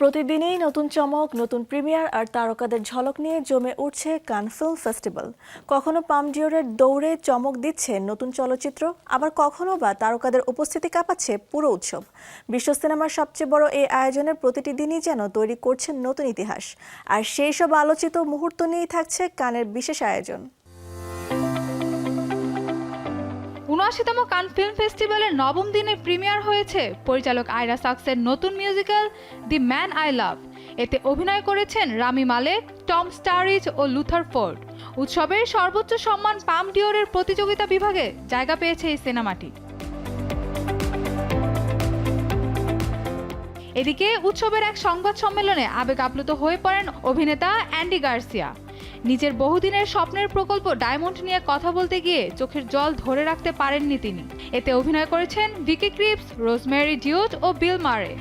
প্রতিদিনই নতুন চমক, নতুন প্রিমিয়ার আর তারকাদের ঝলক নিয়ে জমে উঠছে কান ফিল্ম ফেস্টিভ্যাল। কখনো পাম ডিওরের দৌড়ে চমক দিচ্ছে নতুন চলচ্চিত্র, আবার কখনো বা তারকাদের উপস্থিতি কাঁপাচ্ছে পুরো উৎসব। বিশ্ব সিনেমার সবচেয়ে বড় এই আয়োজনের প্রতিটি দিনই যেন তৈরি করছে নতুন ইতিহাস। আর সেই সব আলোচিত মুহূর্ত নিয়েই থাকছে কানের বিশেষ আয়োজন। ৭৯তম কান ফিল্ম ফেস্টিভ্যালের নবম দিনে প্রিমিয়ার হয়েছে পরিচালক আয়রা সাকসের নতুন musical the man I love. এতে অভিনয় করেছেন রামি মালেক, টম স্টারিজ ও লুথার ফোর্ড। উৎসবের সর্বোচ্চ সম্মান পাম ডিওরের প্রতিযোগিতা বিভাগে জায়গা পেয়েছে এই সিনেমাটি। এদিকে উৎসবের এক সংবাদ সম্মেলনে আবেগ আপ্লুত হয়ে পড়েন অভিনেতা অ্যান্ডি গার্সিয়া। নিজের বহুদিনের স্বপ্নের প্রকল্প ডায়মন্ড নিয়ে কথা বলতে গিয়ে চোখের জল ধরে রাখতে পারেননি তিনি। এতে অভিনয় করেছেন ভিকি ক্রিপস, রোজমেরি ডিউট ও বিল মারে।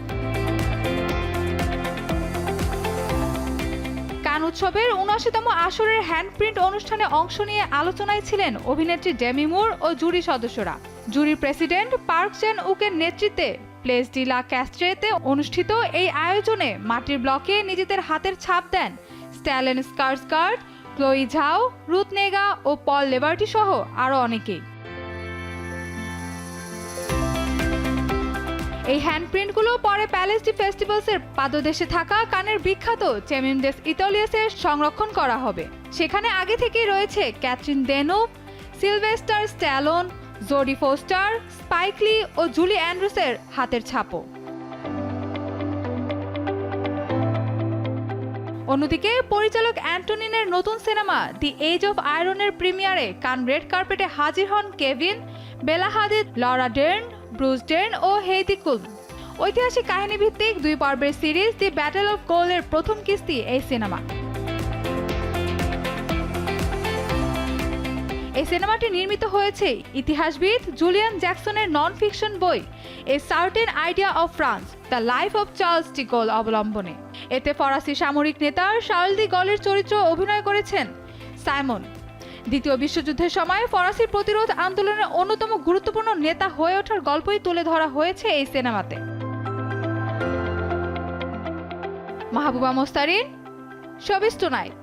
কান উৎসবের ৭৯তম আসরের হ্যান্ডপ্রিন্ট অনুষ্ঠানে অংশ নিয়ে আলোচনায় ছিলেন অভিনেত্রী ডেমি মুর ও জুরি সদস্যরা। জুরির প্রেসিডেন্ট পার্ক চ্যান উকের নেতৃত্বে প্লেস ডি লা ক্যাস্ট্রেতে অনুষ্ঠিত এই আয়োজনে মাটির ব্লকে নিজেদের হাতের ছাপ দেন স্ট্যালেন স্কারসগার্ড, ক্লোই ঝাও, রুথ নেগা ও পল লেবার্টি সহ আরও অনেকেই। এই হ্যান্ডপ্রিন্টগুলো পরে প্যালেস ডি ফেস্টিভ্যালসের পাদদেশে থাকা কানের বিখ্যাত চেমিনডেস ইতালিয়াসের সংরক্ষণ করা হবে। সেখানে আগে থেকেই রয়েছে Catherine Deneuve, Sylvester Stallone, Jodie Foster, Spike Lee ও জুলি অ্যান্ড্রুসের হাতের ছাপও। অন্যদিকে পরিচালক অ্যান্টনিনের নতুন সিনেমা দি এজ অফ আয়রনের প্রিমিয়ারে কান রেড কার্পেটে হাজির হন কেভিন, বেলা হাদিদ, লরা ডের্ন, ব্রুস ডের্ন ও হেইদি কুলম। ঐতিহাসিক কাহিনীভিত্তিক 2 পর্বের সিরিজ দি ব্যাটল অফ গোলের প্রথম কিস্তি এই সিনেমা। এই সিনেমাটি নির্মিত হয়েছে ইতিহাসবিদ জুলিয়ান জ্যাকসনের নন ফিকশন বই a certain idea of France, the life of Charles de Gaulle অবলম্বনে। এতে ফরাসি সামরিক নেতা শার্ল ডি গলের চরিত্র অভিনয় করেছেন সাইমন। দ্বিতীয় বিশ্বযুদ্ধের সময় ফরাসি প্রতিরোধ আন্দোলনের অন্যতম গুরুত্বপূর্ণ নেতা হয়ে ওঠার গল্পই তুলে ধরা হয়েছে এই সিনেমাতে। Mahbuba Mostarin, showbiz tonight.